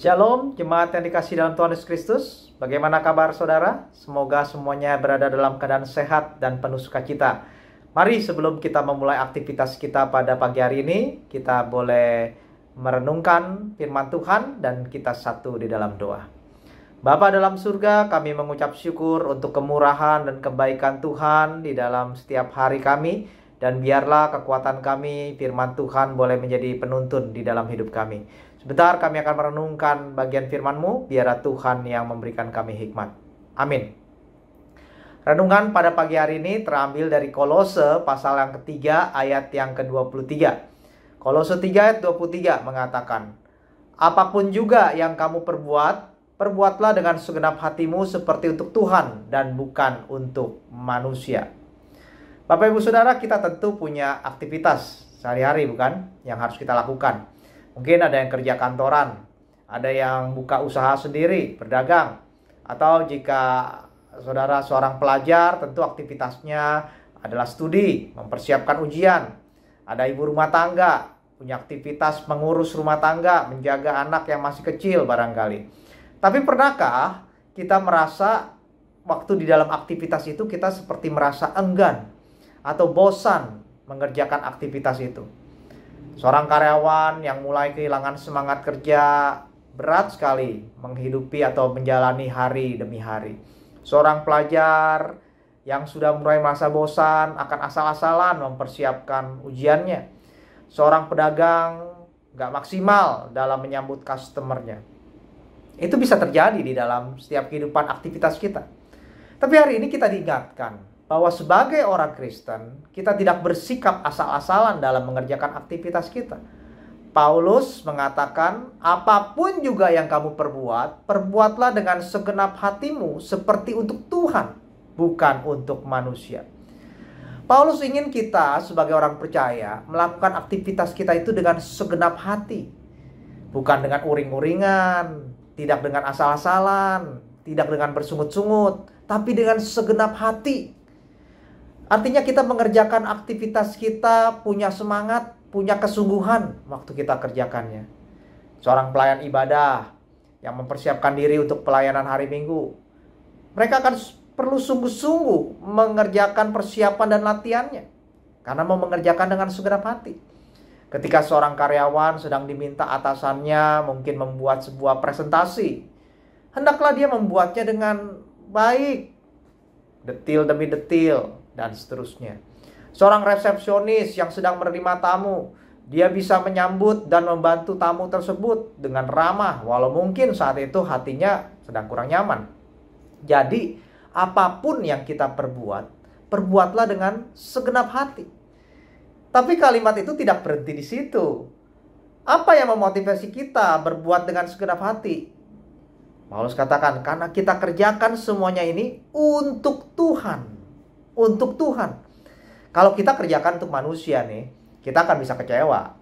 Shalom, jemaat yang dikasihi dalam Tuhan Yesus Kristus. Bagaimana kabar saudara? Semoga semuanya berada dalam keadaan sehat dan penuh sukacita. Mari sebelum kita memulai aktivitas kita pada pagi hari ini, kita boleh merenungkan firman Tuhan dan kita satu di dalam doa. Bapa dalam surga, kami mengucap syukur untuk kemurahan dan kebaikan Tuhan di dalam setiap hari kami. Dan biarlah kekuatan kami, firman Tuhan boleh menjadi penuntun di dalam hidup kami. Sebentar kami akan merenungkan bagian firman-Mu, biarlah Tuhan yang memberikan kami hikmat. Amin. Renungan pada pagi hari ini terambil dari Kolose pasal yang ketiga ayat yang ke-23. Kolose 3 ayat 23 mengatakan, apapun juga yang kamu perbuat, perbuatlah dengan segenap hatimu seperti untuk Tuhan dan bukan untuk manusia. Bapak Ibu Saudara, kita tentu punya aktivitas sehari-hari bukan? Yang harus kita lakukan. Mungkin ada yang kerja kantoran, ada yang buka usaha sendiri, berdagang. Atau jika saudara seorang pelajar, tentu aktivitasnya adalah studi, mempersiapkan ujian. Ada ibu rumah tangga, punya aktivitas mengurus rumah tangga, menjaga anak yang masih kecil barangkali. Tapi pernahkah kita merasa waktu di dalam aktivitas itu kita seperti merasa enggan atau bosan mengerjakan aktivitas itu? Seorang karyawan yang mulai kehilangan semangat kerja, berat sekali menghidupi atau menjalani hari demi hari. Seorang pelajar yang sudah mulai merasa bosan akan asal-asalan mempersiapkan ujiannya. Seorang pedagang gak maksimal dalam menyambut customernya. Itu bisa terjadi di dalam setiap kehidupan aktivitas kita. Tapi hari ini kita diingatkan bahwa sebagai orang Kristen, kita tidak bersikap asal-asalan dalam mengerjakan aktivitas kita. Paulus mengatakan, apapun juga yang kamu perbuat, perbuatlah dengan segenap hatimu seperti untuk Tuhan, bukan untuk manusia. Paulus ingin kita sebagai orang percaya melakukan aktivitas kita itu dengan segenap hati. Bukan dengan uring-uringan, tidak dengan asal-asalan, tidak dengan bersungut-sungut, tapi dengan segenap hati. Artinya kita mengerjakan aktivitas kita punya semangat, punya kesungguhan waktu kita kerjakannya. Seorang pelayan ibadah yang mempersiapkan diri untuk pelayanan hari Minggu, mereka akan perlu sungguh-sungguh mengerjakan persiapan dan latihannya, karena mau mengerjakan dengan segenap hati. Ketika seorang karyawan sedang diminta atasannya mungkin membuat sebuah presentasi, hendaklah dia membuatnya dengan baik, detil demi detil, dan seterusnya. Seorang resepsionis yang sedang menerima tamu, dia bisa menyambut dan membantu tamu tersebut dengan ramah, walau mungkin saat itu hatinya sedang kurang nyaman. Jadi, apapun yang kita perbuat, perbuatlah dengan segenap hati. Tapi kalimat itu tidak berhenti di situ. Apa yang memotivasi kita berbuat dengan segenap hati? Paulus katakan, karena kita kerjakan semuanya ini untuk Tuhan. Untuk Tuhan. Kalau kita kerjakan untuk manusia nih, kita akan bisa kecewa.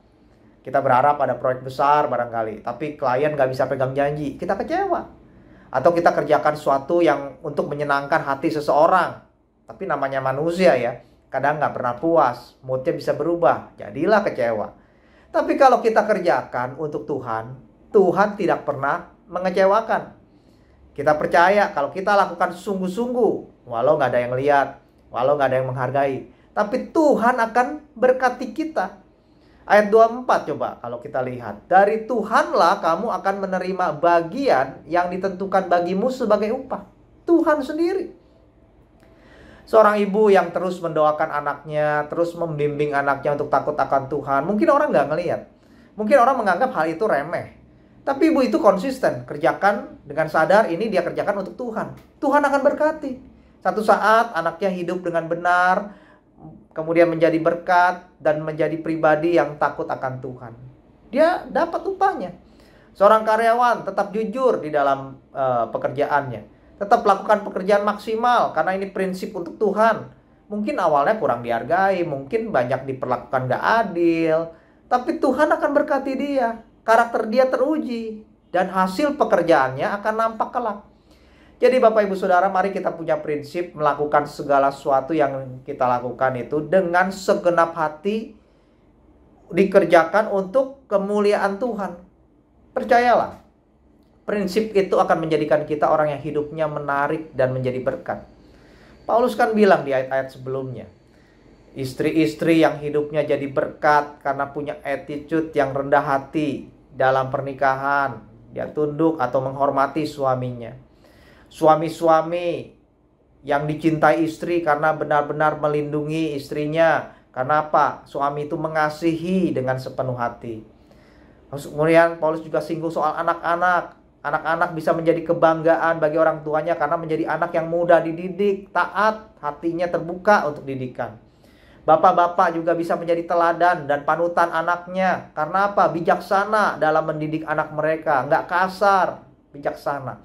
Kita berharap ada proyek besar barangkali, tapi klien gak bisa pegang janji, kita kecewa. Atau kita kerjakan sesuatu yang untuk menyenangkan hati seseorang, tapi namanya manusia ya, kadang gak pernah puas, moodnya bisa berubah, jadilah kecewa. Tapi kalau kita kerjakan untuk Tuhan, Tuhan tidak pernah mengecewakan. Kita percaya kalau kita lakukan sungguh-sungguh, walau gak ada yang lihat, walau gak ada yang menghargai, tapi Tuhan akan berkati kita. Ayat 24 coba kalau kita lihat. Dari Tuhanlah kamu akan menerima bagian yang ditentukan bagimu sebagai upah. Tuhan sendiri. Seorang ibu yang terus mendoakan anaknya, terus membimbing anaknya untuk takut akan Tuhan. Mungkin orang gak ngelihat. Mungkin orang menganggap hal itu remeh. Tapi ibu itu konsisten. Kerjakan dengan sadar ini dia kerjakan untuk Tuhan. Tuhan akan berkati. Satu saat anaknya hidup dengan benar, kemudian menjadi berkat dan menjadi pribadi yang takut akan Tuhan. Dia dapat upahnya. Seorang karyawan tetap jujur di dalam pekerjaannya. Tetap lakukan pekerjaan maksimal karena ini prinsip untuk Tuhan. Mungkin awalnya kurang dihargai, mungkin banyak diperlakukan gak adil. Tapi Tuhan akan berkati dia. Karakter dia teruji. Dan hasil pekerjaannya akan nampak kelak. Jadi Bapak Ibu Saudara, mari kita punya prinsip melakukan segala sesuatu yang kita lakukan itu dengan segenap hati, dikerjakan untuk kemuliaan Tuhan. Percayalah, Prinsip itu akan menjadikan kita orang yang hidupnya menarik dan menjadi berkat. Paulus kan bilang di ayat-ayat sebelumnya, istri-istri yang hidupnya jadi berkat karena punya attitude yang rendah hati dalam pernikahan. Dia tunduk atau menghormati suaminya. Suami-suami yang dicintai istri karena benar-benar melindungi istrinya. Karena apa? Suami itu mengasihi dengan sepenuh hati. Kemudian Paulus juga singgung soal anak-anak. Anak-anak bisa menjadi kebanggaan bagi orang tuanya karena menjadi anak yang mudah dididik, taat, hatinya terbuka untuk didikan. Bapak-bapak juga bisa menjadi teladan dan panutan anaknya. Karena apa? Bijaksana dalam mendidik anak mereka. Nggak kasar, bijaksana.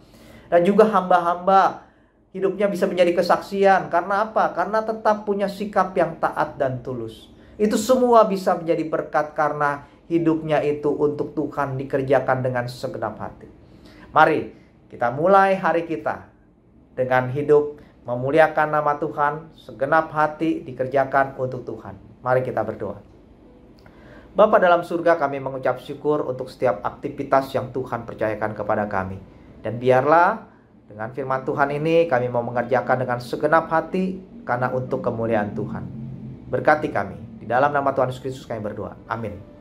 Dan juga hamba-hamba hidupnya bisa menjadi kesaksian. Karena apa? Karena tetap punya sikap yang taat dan tulus. Itu semua bisa menjadi berkat karena hidupnya itu untuk Tuhan dikerjakan dengan segenap hati. Mari kita mulai hari kita dengan hidup memuliakan nama Tuhan, segenap hati dikerjakan untuk Tuhan. Mari kita berdoa. Bapa dalam surga, kami mengucap syukur untuk setiap aktivitas yang Tuhan percayakan kepada kami. Dan biarlah dengan firman Tuhan ini kami mau mengerjakan dengan segenap hati karena untuk kemuliaan Tuhan. Berkati kami. Di dalam nama Tuhan Yesus Kristus kami berdoa. Amin.